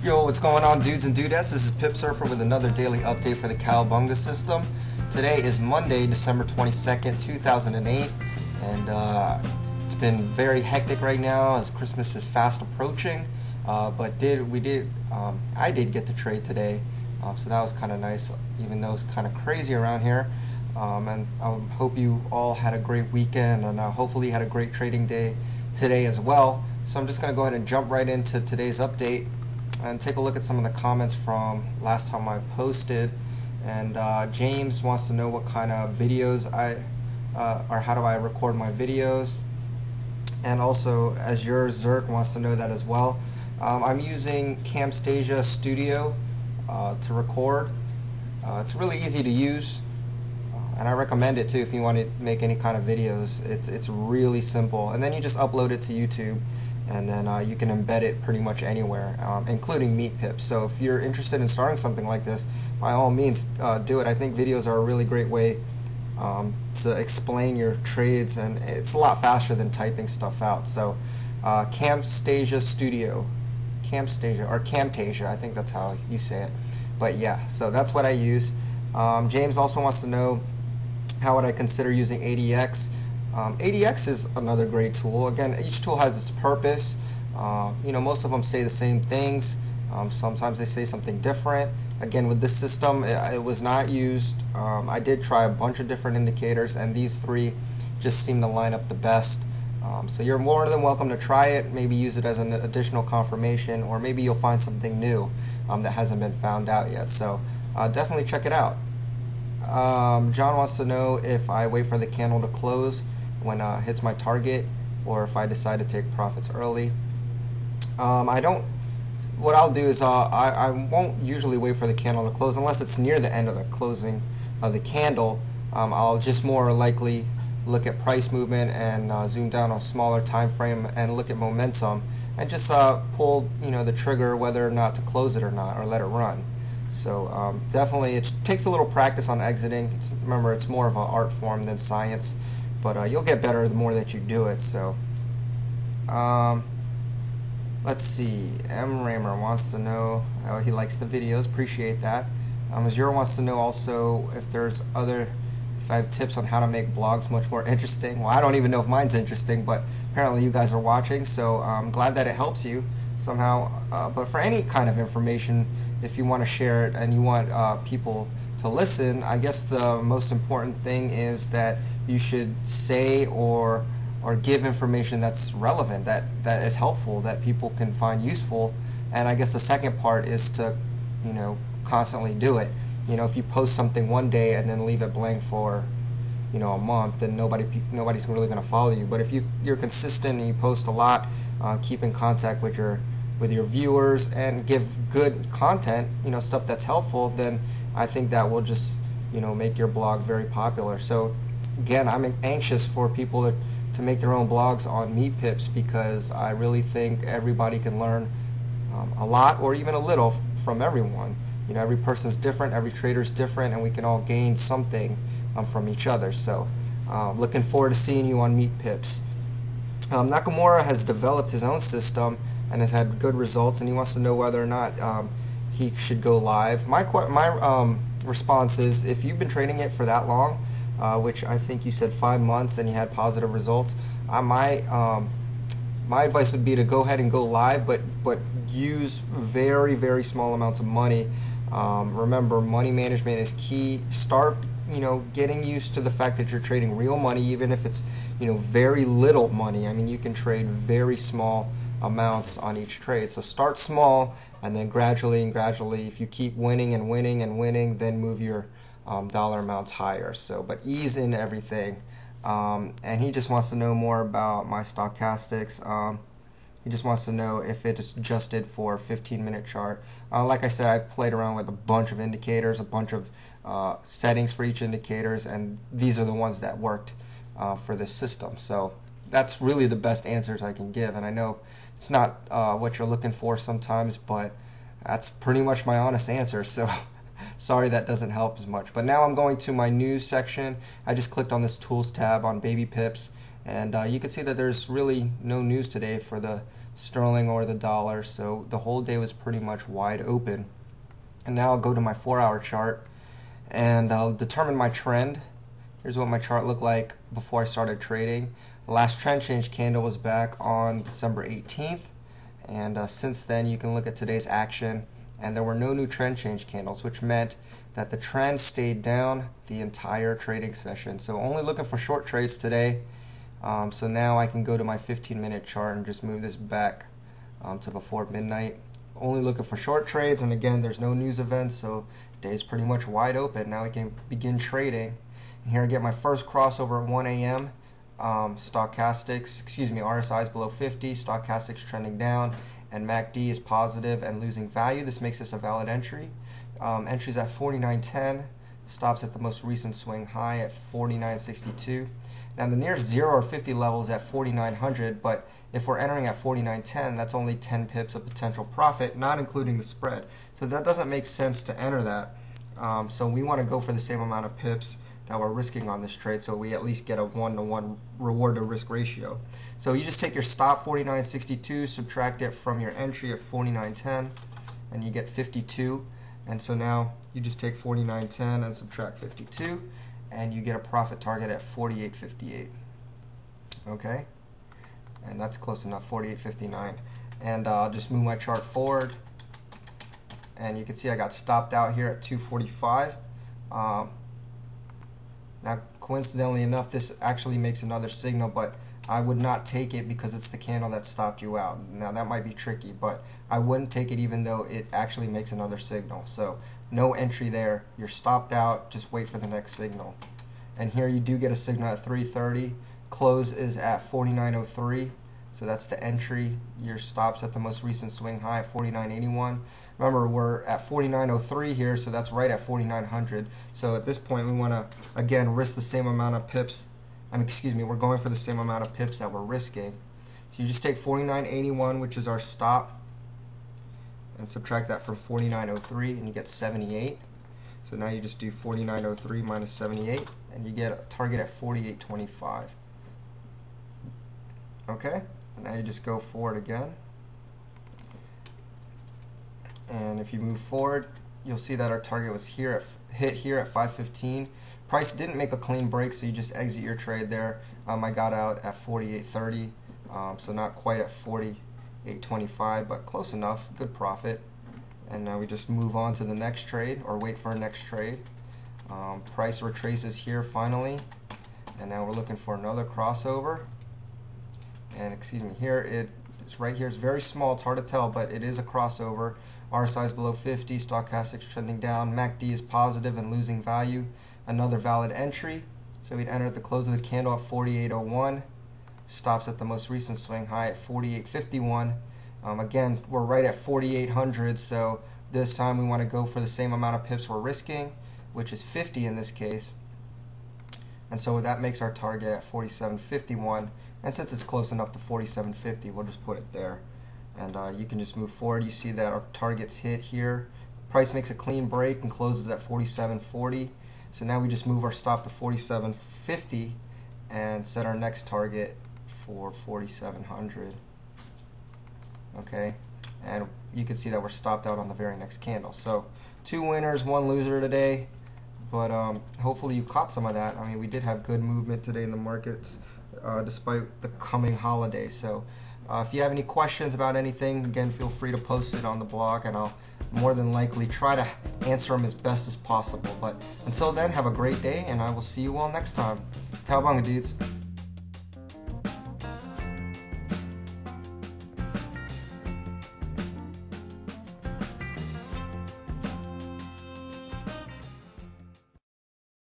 Yo, what's going on, dudes and dudettes? This is Pip Surfer with another daily update for the Cowabunga system. Today is Monday, December 22nd, 2008, and it's been very hectic right now as Christmas is fast approaching. I did get the trade today, so that was kind of nice, even though it's kind of crazy around here. And I hope you all had a great weekend, and hopefully you had a great trading day today as well. So I'm just going to go ahead and jump right into today's update and take a look at some of the comments from last time I posted. And James wants to know what kind of videos or how do I record my videos, and also Azure Zerk wants to know that as well. I'm using Camtasia Studio to record. It's really easy to use, and I recommend it too if you want to make any kind of videos. It's really simple, and then you just upload it to YouTube, and then you can embed it pretty much anywhere, including meat pips. So if you're interested in starting something like this, by all means do it. I think videos are a really great way to explain your trades, and it's a lot faster than typing stuff out. So Camtasia Studio, Camtasia, I think that's how you say it. But yeah, so that's what I use. James also wants to know how would I consider using ADX. ADX is another great tool. Again, each tool has its purpose. Most of them say the same things. Sometimes they say something different. Again, with this system, it was not used. I did try a bunch of different indicators, and these three just seem to line up the best. So you're more than welcome to try it, maybe use it as an additional confirmation, or maybe you'll find something new that hasn't been found out yet. So definitely check it out. John wants to know if I wait for the candle to close when it hits my target, or if I decide to take profits early. I don't. What I'll do is I won't usually wait for the candle to close unless it's near the end of the closing of the candle. I'll just more likely look at price movement and zoom down on a smaller time frame and look at momentum and just pull the trigger whether or not to close it or not, or let it run. So definitely it takes a little practice on exiting. Remember, it's more of an art form than science, but you'll get better the more that you do it. So let's see, M. Raymer wants to know, he likes the videos, appreciate that. Azure wants to know also if I have tips on how to make blogs much more interesting. Well, I don't even know if mine's interesting, but apparently you guys are watching, so I'm glad that it helps you somehow. But for any kind of information, if you want to share it and you want people to listen, I guess the most important thing is that you should say or give information that's relevant, that is helpful, that people can find useful. And I guess the second part is to constantly do it. If you post something one day and then leave it blank for a month, then nobody's really going to follow you. But if you're consistent and you post a lot, keep in contact with your viewers and give good content, stuff that's helpful, then I think that will just make your blog very popular. So again, I'm anxious for people to make their own blogs on meat pips, because I really think everybody can learn a lot or even a little from everyone. Every person's different, every trader's different, and we can all gain something from each other. So looking forward to seeing you on meat pips. Nakamura has developed his own system and has had good results, and he wants to know whether or not he should go live. My response is, if you've been trading it for that long, which I think you said 5 months, and you had positive results, my advice would be to go ahead and go live, but use very, very small amounts of money. Remember, money management is key. Start getting used to the fact that you're trading real money, even if it's very little money. I mean, you can trade very small amounts on each trade. So start small, and then gradually, if you keep winning and winning and winning, then move your dollar amounts higher. So, but ease in everything. And he just wants to know more about my stochastics. He just wants to know if it is adjusted for a 15-minute chart. Like I said, I played around with a bunch of indicators, a bunch of settings for each indicators, and these are the ones that worked for this system. So that's really the best answers I can give. And I know it's not what you're looking for sometimes, but that's pretty much my honest answer. So sorry that doesn't help as much. But now I'm going to my news section. I just clicked on this tools tab on baby pips, And you can see that there's really no news today for the sterling or the dollar, so the whole day was pretty much wide open. And now I'll go to my 4-hour chart and I'll determine my trend. Here's what my chart looked like before I started trading. The last trend change candle was back on December 18th, and since then you can look at today's action, and there were no new trend change candles, which meant that the trend stayed down the entire trading session. So only looking for short trades today. So now I can go to my 15-minute chart and just move this back to before midnight. Only looking for short trades, and again, there's no news events, so day's pretty much wide open. Now we can begin trading. And here I get my first crossover at 1 a.m. RSI is below 50, stochastics trending down, and MACD is positive and losing value. This makes this a valid entry. Entries at 49.10, stops at the most recent swing high at 49.62. Now the nearest 0 or 50 level is at 4,900, but if we're entering at 49.10, that's only 10 pips of potential profit, not including the spread. So that doesn't make sense to enter that. So we want to go for the same amount of pips that we're risking on this trade, so we at least get a 1-to-1 reward to risk ratio. So you just take your stop 49.62, subtract it from your entry at 49.10, and you get 52. And so now you just take 49.10 and subtract 52, and you get a profit target at 48.58. Okay, and that's close enough, 48.59. And I'll just move my chart forward, and you can see I got stopped out here at 245. Now coincidentally enough, this actually makes another signal, but I would not take it because it's the candle that stopped you out. Now that might be tricky, but I wouldn't take it even though it actually makes another signal. So no entry there. You're stopped out. Just wait for the next signal. And here you do get a signal at 3:30. Close is at 49.03. So that's the entry. Your stops at the most recent swing high at 49.81. Remember, we're at 49.03 here, so that's right at 4,900. So at this point, we want to again risk the same amount of pips. We're going for the same amount of pips that we're risking. So you just take 49.81, which is our stop, and subtract that from 49.03, and you get 78. So now you just do 49.03 minus 78, and you get a target at 48.25. Okay, and now you just go forward again. And if you move forward, you'll see that our target was hit here at 5:15. Price didn't make a clean break, so you just exit your trade there. I got out at 48.30, so not quite at 48.25, but close enough, good profit. And now we just move on to the next trade, or wait for our next trade. Price retraces here finally, and now we're looking for another crossover. And here it's right here. It's very small, it's hard to tell, but it is a crossover. RSI is below 50, stochastics trending down, MACD is positive and losing value. Another valid entry. So we'd enter at the close of the candle at 48.01, stops at the most recent swing high at 48.51. Again, we're right at 4,800, so this time we want to go for the same amount of pips we're risking, which is 50 in this case. And so that makes our target at 47.51. And since it's close enough to 47.50, we'll just put it there. And you can just move forward. You see that our target's hit here. Price makes a clean break and closes at 47.40. So now we just move our stop to 47.50 and set our next target for 4,700. Okay, and you can see that we're stopped out on the very next candle. So 2 winners, 1 loser today, but hopefully you caught some of that. I mean, we did have good movement today in the markets despite the coming holiday. So if you have any questions about anything, again, feel free to post it on the blog, and I'll more than likely try to answer them as best as possible. But until then, have a great day, and I will see you all next time. Cowabunga, dudes.